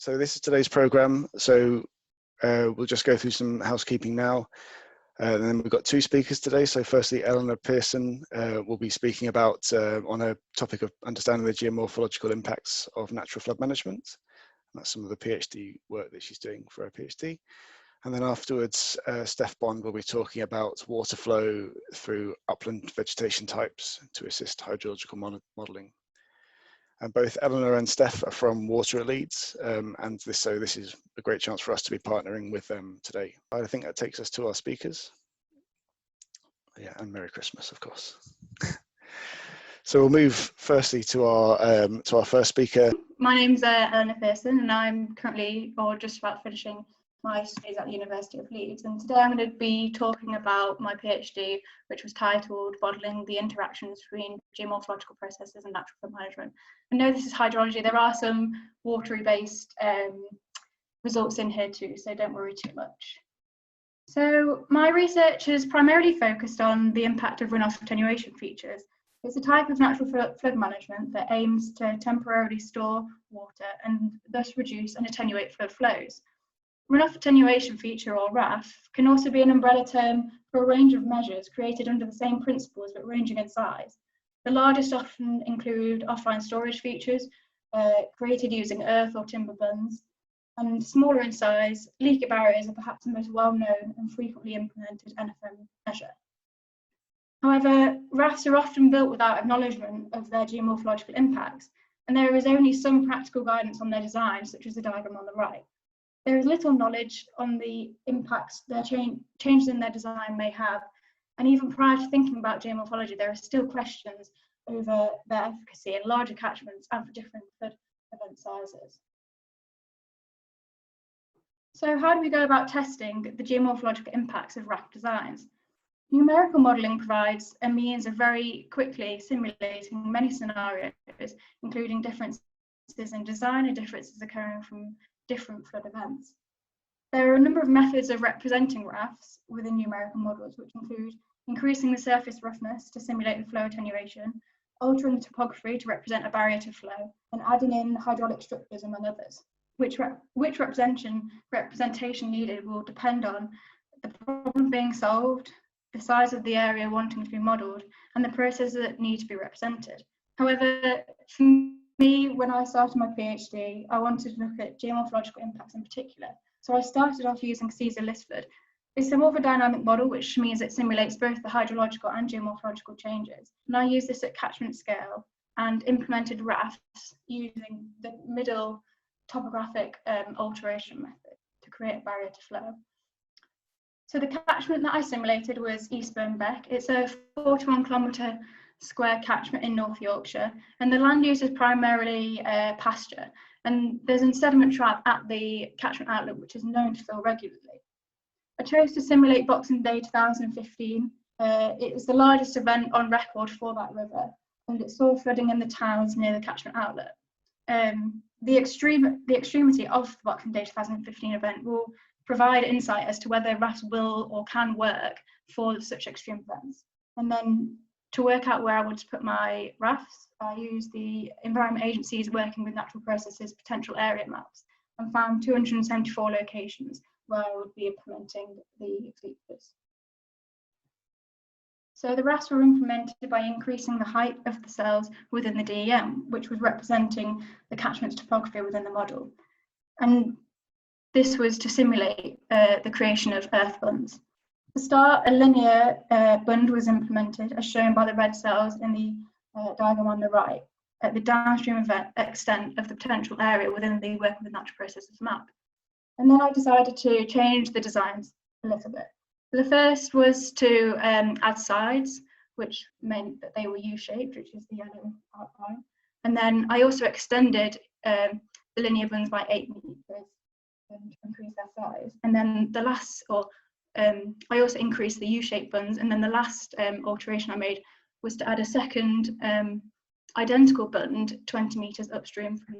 So this is today's programme. So we'll just go through some housekeeping now. And then we've got two speakers today. So firstly, Eleanor Pearson will be speaking about on a topic of understanding the geomorphological impacts of natural flood management. And that's some of the PhD work that she's doing for her PhD. And then afterwards, Steph Bond will be talking about water flow through upland vegetation types to assist hydrological modelling. And both Eleanor and Steph are from Water at Leeds, so this is a great chance for us to be partnering with them today. I think that takes us to our speakers. Yeah, and Merry Christmas, of course. So we'll move firstly to our first speaker. My name's Eleanor Pearson, and I'm currently, or just about finishing, my studies at the University of Leeds, and today I'm going to be talking about my PhD, which was titled Modelling the Interactions Between Geomorphological Processes and Natural Flood Management. I know this is hydrology, there are some watery based results in here too, so don't worry too much. So my research is primarily focused on the impact of runoff attenuation features. It's a type of natural flood management that aims to temporarily store water and thus reduce and attenuate flood flows. Runoff attenuation feature, or RAF, can also be an umbrella term for a range of measures created under the same principles but ranging in size. The largest often include offline storage features created using earth or timber bunds, and smaller in size, leaky barriers are perhaps the most well-known and frequently implemented NFM measure. However, RAFs are often built without acknowledgement of their geomorphological impacts, and there is only some practical guidance on their design, such as the diagram on the right. There is little knowledge on the impacts their changes in their design may have, and even prior to thinking about geomorphology, there are still questions over their efficacy in larger catchments and for different flood event sizes. So how do we go about testing the geomorphological impacts of RAF designs? Numerical modelling provides a means of very quickly simulating many scenarios, including differences in design and differences occurring from different flood events. There are a number of methods of representing RAFs within numerical models, which include increasing the surface roughness to simulate the flow attenuation, altering the topography to represent a barrier to flow, and adding in hydraulic structures, among others. Which representation needed will depend on the problem being solved, the size of the area wanting to be modelled, and the processes that need to be represented. However, for me, when I started my PhD, I wanted to look at geomorphological impacts in particular. So I started off using CAESAR-Lisflood. It's a more of a dynamic model, which means it simulates both the hydrological and geomorphological changes. And I used this at catchment scale and implemented RAFs using the middle topographic alteration method to create a barrier to flow. So the catchment that I simulated was East Beck. It's a 41 kilometre square catchment in North Yorkshire, and the land use is primarily pasture, and there's a sediment trap at the catchment outlet which is known to fill regularly. I chose to simulate Boxing Day 2015. It was the largest event on record for that river, and it saw flooding in the towns near the catchment outlet. The extremity of the Boxing Day 2015 event will provide insight as to whether RAFs will or can work for such extreme events. And then to work out where I want to put my RAFs, I used the Environment Agency's Working with Natural Processes potential area maps and found 274 locations where I would be implementing the features. So the RAFs were implemented by increasing the height of the cells within the DEM, which was representing the catchment's topography within the model. And this was to simulate the creation of earth bunds. To start, a linear bund was implemented, as shown by the red cells in the diagram on the right, at the downstream extent of the potential area within the Working with Natural Processes map. And then I decided to change the designs a little bit. The first was to add sides, which meant that they were U-shaped, which is the yellow outline. And then I also extended the linear bunds by 8 meters to increase their size. And then the last, I also increased the U-shaped bunds. And then the last alteration I made was to add a second identical bund 20 meters upstream from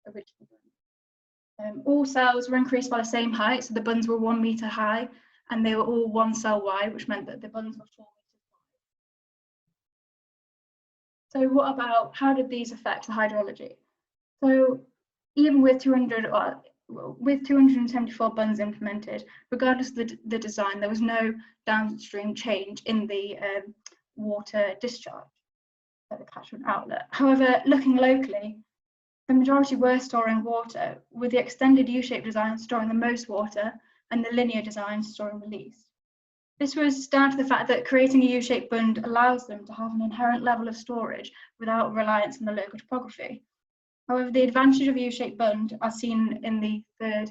the original bund. All cells were increased by the same height, so the bunds were 1 meter high, and they were all 1 cell wide, which meant that the bunds were 4 meters wide. So what about, how did these affect the hydrology? So even with 274 bunds implemented, regardless of the design, there was no downstream change in the water discharge at the catchment outlet. However, looking locally, the majority were storing water, with the extended U-shaped design storing the most water and the linear design storing the least. This was down to the fact that creating a U-shaped bund allows them to have an inherent level of storage without reliance on the local topography. However, the advantage of a U-shaped bund, as seen in the third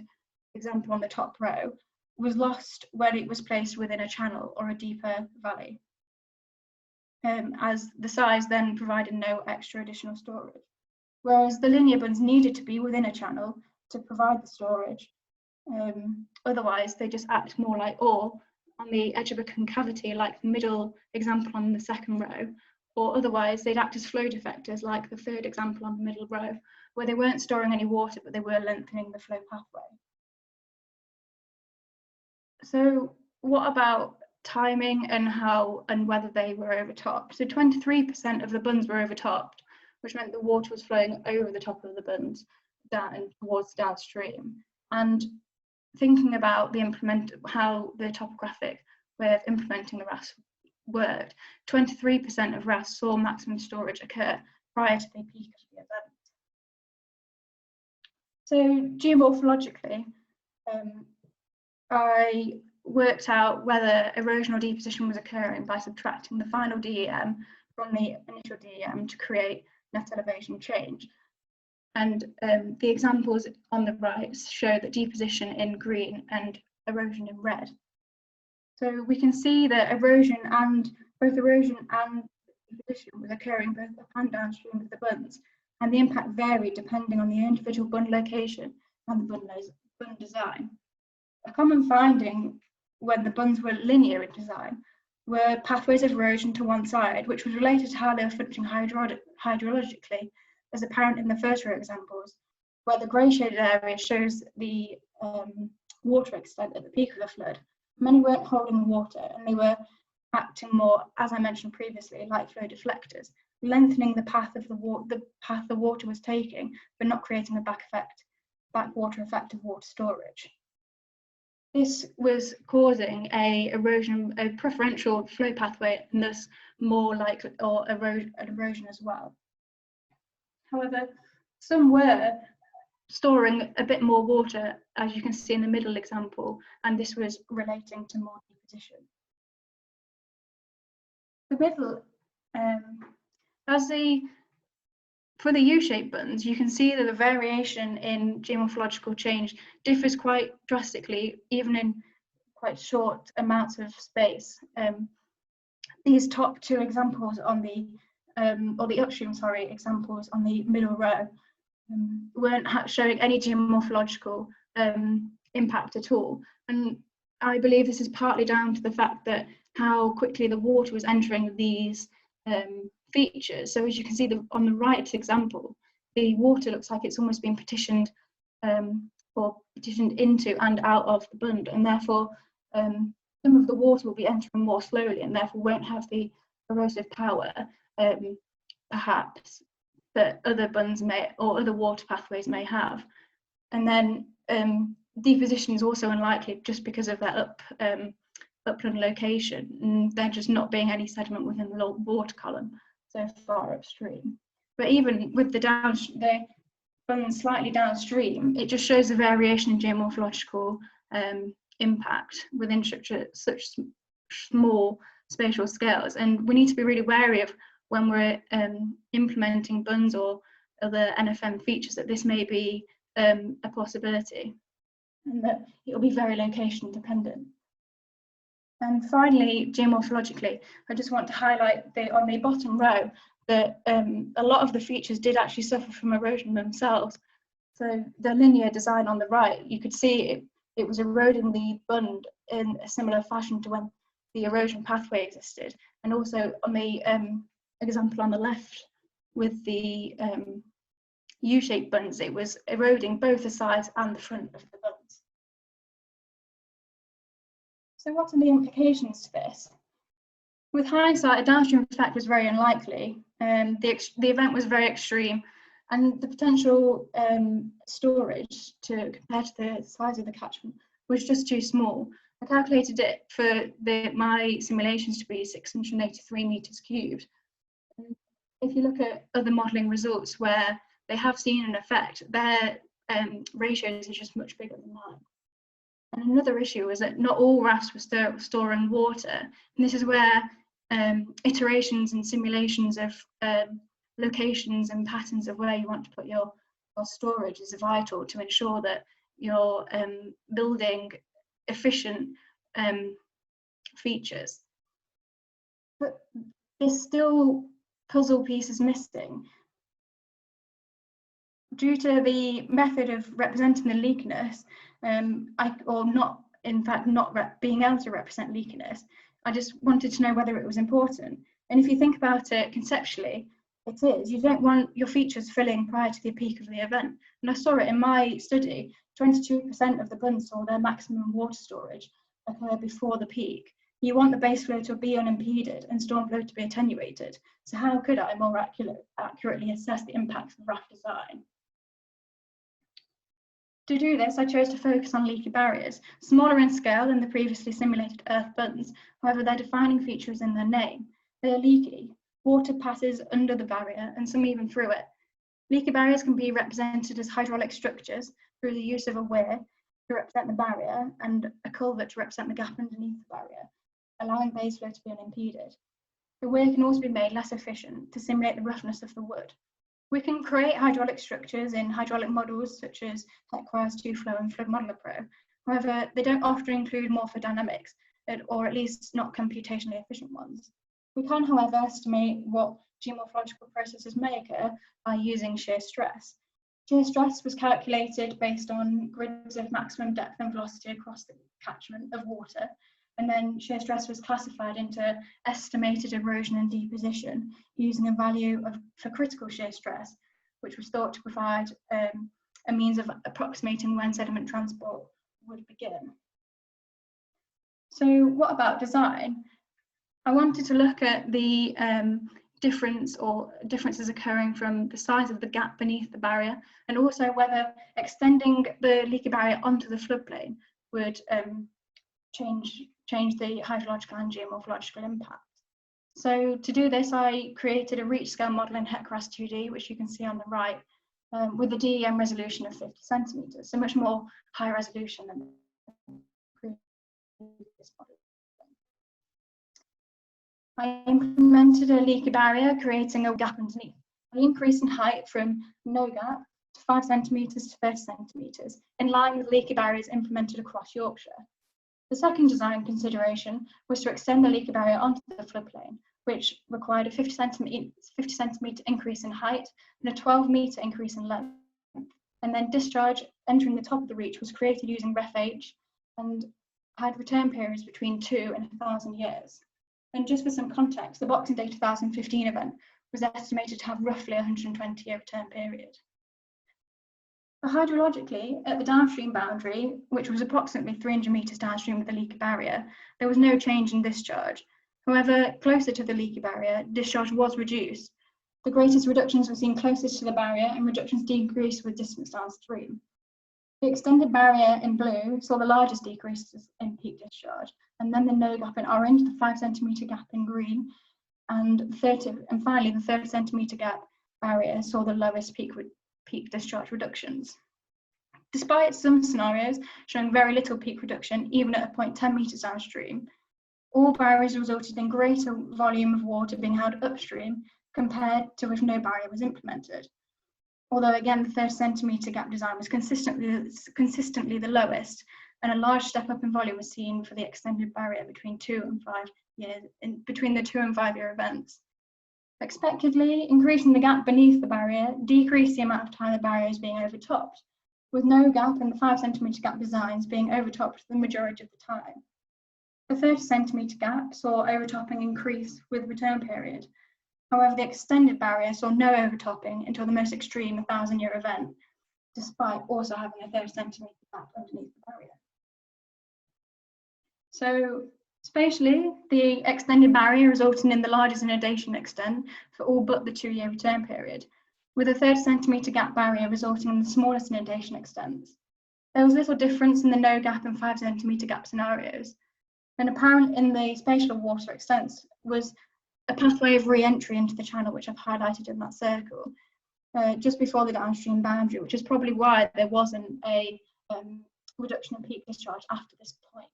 example on the top row, was lost when it was placed within a channel or a deeper valley, as the size then provided no extra additional storage. Whereas the linear bunds needed to be within a channel to provide the storage. Otherwise, they just act more like ore on the edge of a concavity, like the middle example on the second row, or otherwise they'd act as flow deflectors, like the third example on the middle row, where they weren't storing any water, but they were lengthening the flow pathway. So what about timing and how and whether they were overtopped? So 23% of the bunds were overtopped, which meant the water was flowing over the top of the bunds down towards downstream. And thinking about how the topographic way of implementing the RAS worked, 23% of RAS saw maximum storage occur prior to the peak of the event. So geomorphologically, I worked out whether erosional deposition was occurring by subtracting the final DEM from the initial DEM to create net elevation change. And the examples on the right show that deposition in green and erosion in red. So we can see that both erosion and deposition was occurring both up and downstream of the bunds, and the impact varied depending on the individual bund location and the bund design. A common finding when the bunds were linear in design were pathways of erosion to one side, which was related to how they were functioning hydrologically, as apparent in the first row examples, where the grey shaded area shows the water extent at the peak of the flood. Many weren't holding the water, and they were acting more, as I mentioned previously, like flow deflectors, lengthening the path of the water was taking, but not creating a backwater effect of water storage. This was causing a preferential flow pathway, and thus more likely an erosion as well. However, some were storing a bit more water, as you can see in the middle example, and this was relating to more deposition. The middle, for the U-shaped bunds, you can see that the variation in geomorphological change differs quite drastically, even in quite short amounts of space. These top two examples on the upstream, examples on the middle row weren't showing any geomorphological impact at all. And I believe this is partly down to the fact that how quickly the water was entering these features. So as you can see on the right example, the water looks like it's almost been petitioned into and out of the bund, and therefore some of the water will be entering more slowly and therefore won't have the erosive power perhaps that other bunds may, or other water pathways may have. And then deposition is also unlikely just because of that upland location, and there just not being any sediment within the water column so far upstream. But even with the bunds slightly downstream, it just shows the variation in geomorphological impact within such small spatial scales. And we need to be really wary of when we're implementing bunds or other NFM features that this may be a possibility, and that it will be very location dependent. And finally, geomorphologically, I just want to highlight on the bottom row that a lot of the features did actually suffer from erosion themselves. So the linear design on the right, you could see it was eroding the bund in a similar fashion to when the erosion pathway existed. And also on the example on the left with the U-shaped bunds, it was eroding both the sides and the front of the bunds. So what are the implications to this? With hindsight, a downstream effect was very unlikely. The event was very extreme, and the potential storage to compare to the size of the catchment was just too small. I calculated it for my simulations to be 683 meters cubed. And if you look at other modelling results where they have seen an effect, their ratios are just much bigger than that. And another issue is that not all RAFs were storing water, and this is where iterations and simulations of locations and patterns of where you want to put your storage is vital to ensure that you're building efficient features. But there's still puzzle pieces missing. Due to the method of representing the leakiness, not being able to represent leakiness, I just wanted to know whether it was important. And if you think about it conceptually, it is. You don't want your features filling prior to the peak of the event. And I saw it in my study, 22% of the bunds saw their maximum water storage occur before the peak. You want the base flow to be unimpeded and storm flow to be attenuated. So how could I more accurately assess the impacts of RAF design? To do this, I chose to focus on leaky barriers, smaller in scale than the previously simulated earth bunds. However, their defining feature is in their name. They are leaky. Water passes under the barrier and some even through it. Leaky barriers can be represented as hydraulic structures through the use of a weir to represent the barrier and a culvert to represent the gap underneath the barrier, allowing base flow to be unimpeded. The weir can also be made less efficient to simulate the roughness of the wood. We can create hydraulic structures in hydraulic models such as HEC-RAS, 2Flow and Flood Modeler Pro. However, they don't often include morphodynamics, or at least not computationally efficient ones. We can, however, estimate what geomorphological processes may occur by using shear stress. Shear stress was calculated based on grids of maximum depth and velocity across the catchment of water, and then shear stress was classified into estimated erosion and deposition using a value for critical shear stress, which was thought to provide a means of approximating when sediment transport would begin. So what about design? I wanted to look at the differences occurring from the size of the gap beneath the barrier, and also whether extending the leaky barrier onto the floodplain would change the hydrological and geomorphological impact. So to do this, I created a reach scale model in HEC-RAS 2D, which you can see on the right, with a DEM resolution of 50 centimeters, so much more high resolution than the previous model. I implemented a leaky barrier, creating a gap underneath. I increased in height from no gap to 5 centimeters to 30 centimeters, in line with leaky barriers implemented across Yorkshire. The second design consideration was to extend the leaky barrier onto the floodplain, which required a 50 centimeter increase in height and a 12-meter increase in length. And then discharge entering the top of the reach was created using REFH and had return periods between 2 and 1,000 years. And just for some context, the Boxing Day 2015 event was estimated to have roughly a 120-year return period. Hydrologically, at the downstream boundary, which was approximately 300 metres downstream of the leaky barrier, there was no change in discharge. However, closer to the leaky barrier, discharge was reduced. The greatest reductions were seen closest to the barrier, and reductions decreased with distance downstream. The extended barrier in blue saw the largest decreases in peak discharge, and then the no gap in orange, the 5 centimetre gap in green, and finally the 30 centimetre gap barrier saw the lowest peak discharge reductions. Despite some scenarios showing very little peak reduction, even at a point 10 metres downstream, all barriers resulted in greater volume of water being held upstream compared to if no barrier was implemented. Although again, the 30 centimetre gap design was consistently the lowest, and a large step up in volume was seen for the extended barrier between 2 and 5 years, between the 2 and 5 year events. Expectedly, increasing the gap beneath the barrier decreased the amount of time the barrier is being overtopped, with no gap and the 5 centimetre gap designs being overtopped the majority of the time. The 30 centimetre gap saw overtopping increase with return period. However, the extended barrier saw no overtopping until the most extreme 1,000-year event, despite also having a 30 centimetre gap underneath the barrier. So, spatially, the extended barrier resulted in the largest inundation extent for all but the 2-year return period. with a 30 centimetre gap barrier resulting in the smallest inundation extents. There was little difference in the no gap and 5 centimetre gap scenarios. And apparent in the spatial water extents was a pathway of re-entry into the channel, which I've highlighted in that circle, just before the downstream boundary, which is probably why there wasn't a reduction in peak discharge after this point.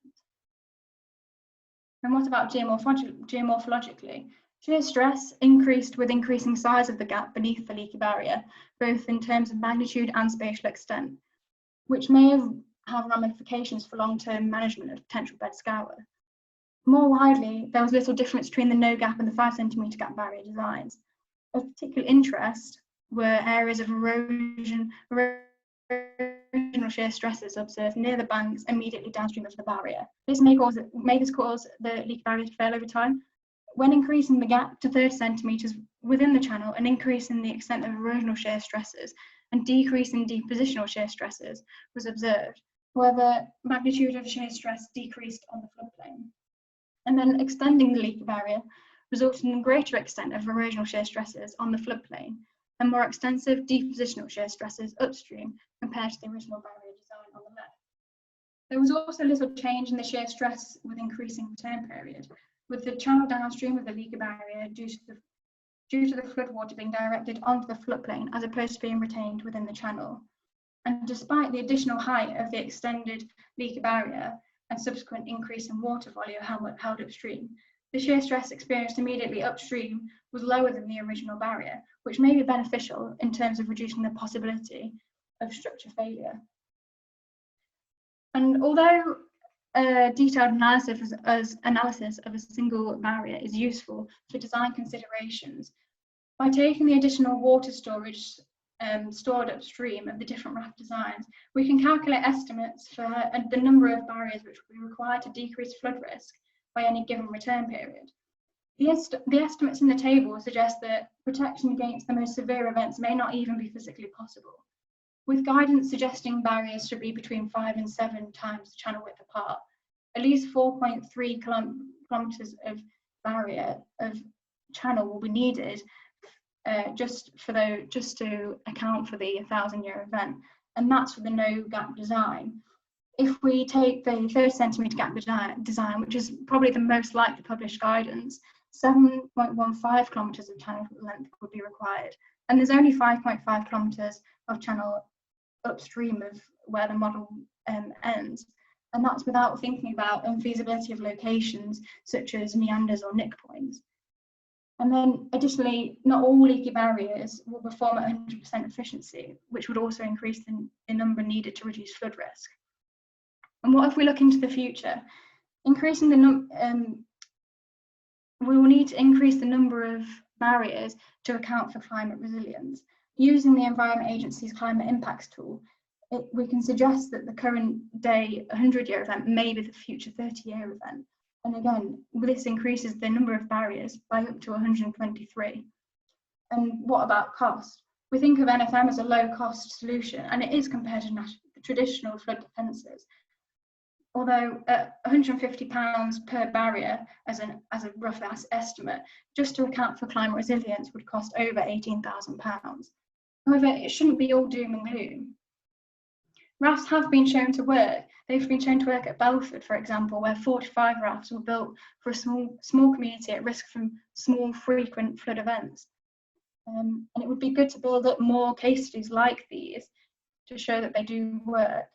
And what about geomorphologically? Shear stress increased with increasing size of the gap beneath the leaky barrier, both in terms of magnitude and spatial extent, which may have ramifications for long-term management of potential bed scour. More widely, there was little difference between the no gap and the 5 centimetre gap barrier designs. Of particular interest were areas of erosional shear stresses observed near the banks immediately downstream of the barrier. This may cause the leaky barrier to fail over time. When increasing the gap to 30 centimetres within the channel, an increase in the extent of erosional shear stresses and decrease in depositional shear stresses was observed. However, magnitude of shear stress decreased on the floodplain. And then extending the leaky barrier resulted in a greater extent of erosional shear stresses on the floodplain and more extensive depositional shear stresses upstream compared to the original barrier design on the left. There was also little change in the shear stress with increasing return period, with the channel downstream of the leaky barrier due to the floodwater being directed onto the floodplain as opposed to being retained within the channel. And despite the additional height of the extended leaky barrier and subsequent increase in water volume held upstream, the shear stress experienced immediately upstream was lower than the original barrier, which may be beneficial in terms of reducing the possibility of structure failure. And although detailed analysis of a single barrier is useful for design considerations, by taking the additional water storage stored upstream of the different RAFS designs, we can calculate estimates for the number of barriers which will be required to decrease flood risk by any given return period. The estimates in the table suggest that protection against the most severe events may not even be physically possible, with guidance suggesting barriers should be between 5 and 7 times the channel width apart. At least 4.3 kilometres of barrier of channel will be needed just to account for the 1,000-year event, and that's for the no gap design. If we take the 30 centimetre gap design, which is probably the most likely published guidance, 7.15 kilometres of channel length would be required, and there's only 5.5 kilometres of channel upstream of where the model ends, and that's without thinking about unfeasibility of locations such as meanders or nick points. And then additionally, not all leaky barriers will perform at 100% efficiency, which would also increase the number needed to reduce flood risk. And what if we look into the future? Increasing the we will need to increase the number of barriers to account for climate resilience. Using the Environment Agency's climate impacts tool, we can suggest that the current day 100-year event may be the future 30-year event. And again, this increases the number of barriers by up to 123. And what about cost? We think of NFM as a low-cost solution, and it is compared to traditional flood defences. Although at £150 per barrier as a rough estimate, just to account for climate resilience would cost over £18,000. However, it shouldn't be all doom and gloom. RAFS have been shown to work. They've been shown to work at Belford, for example, where 45 RAFS were built for a small community at risk from small, frequent flood events. And it would be good to build up more case studies like these to show that they do work.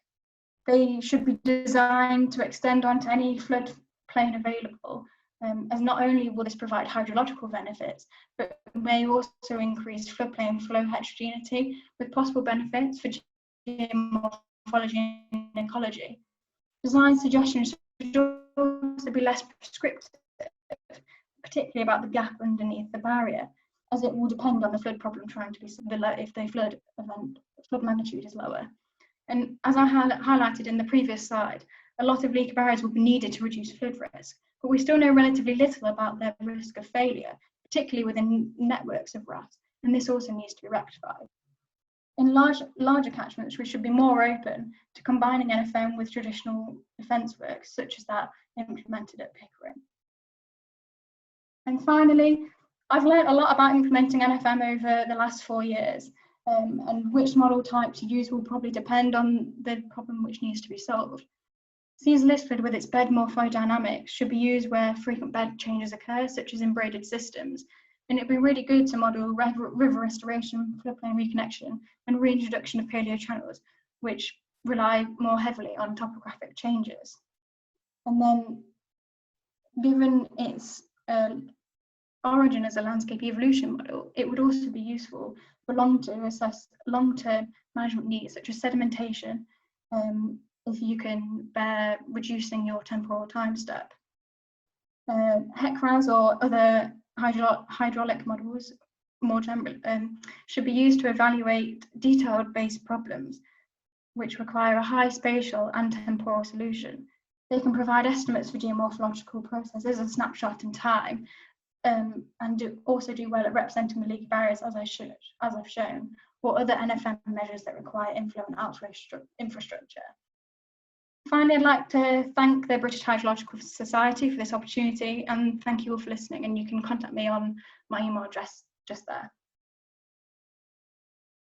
They should be designed to extend onto any floodplain available, as not only will this provide hydrological benefits, but may also increase floodplain flow heterogeneity with possible benefits for geomorphology and ecology. Design suggestions should also be less prescriptive, particularly about the gap underneath the barrier, as it will depend on the flood problem trying to be if the flood magnitude is lower. And as I highlighted in the previous slide, a lot of leaky barriers will be needed to reduce flood risk, but we still know relatively little about their risk of failure, particularly within networks of RAFS, and this also needs to be rectified. In larger catchments, we should be more open to combining NFM with traditional defence works, such as that implemented at Pickering. And finally, I've learned a lot about implementing NFM over the last 4 years, and which model type to use will probably depend on the problem which needs to be solved. CAESAR-Lisflood, with its bed morphodynamics, should be used where frequent bed changes occur, such as in braided systems. And it'd be really good to model river restoration, floodplain reconnection, and reintroduction of paleochannels, which rely more heavily on topographic changes. And then, given its origin as a landscape evolution model, it would also be useful for to assess long-term management needs, such as sedimentation, if you can bear reducing your temporal time step. HEC-RAS or other hydraulic models, more generally, should be used to evaluate detailed-based problems, which require a high spatial and temporal solution. They can provide estimates for geomorphological processes, a snapshot in time, and also do well at representing the leaky barriers, as I've shown, or other NFM measures that require inflow and outflow infrastructure. Finally, I'd like to thank the British Hydrological Society for this opportunity, and thank you all for listening. And you can contact me on my email address just there.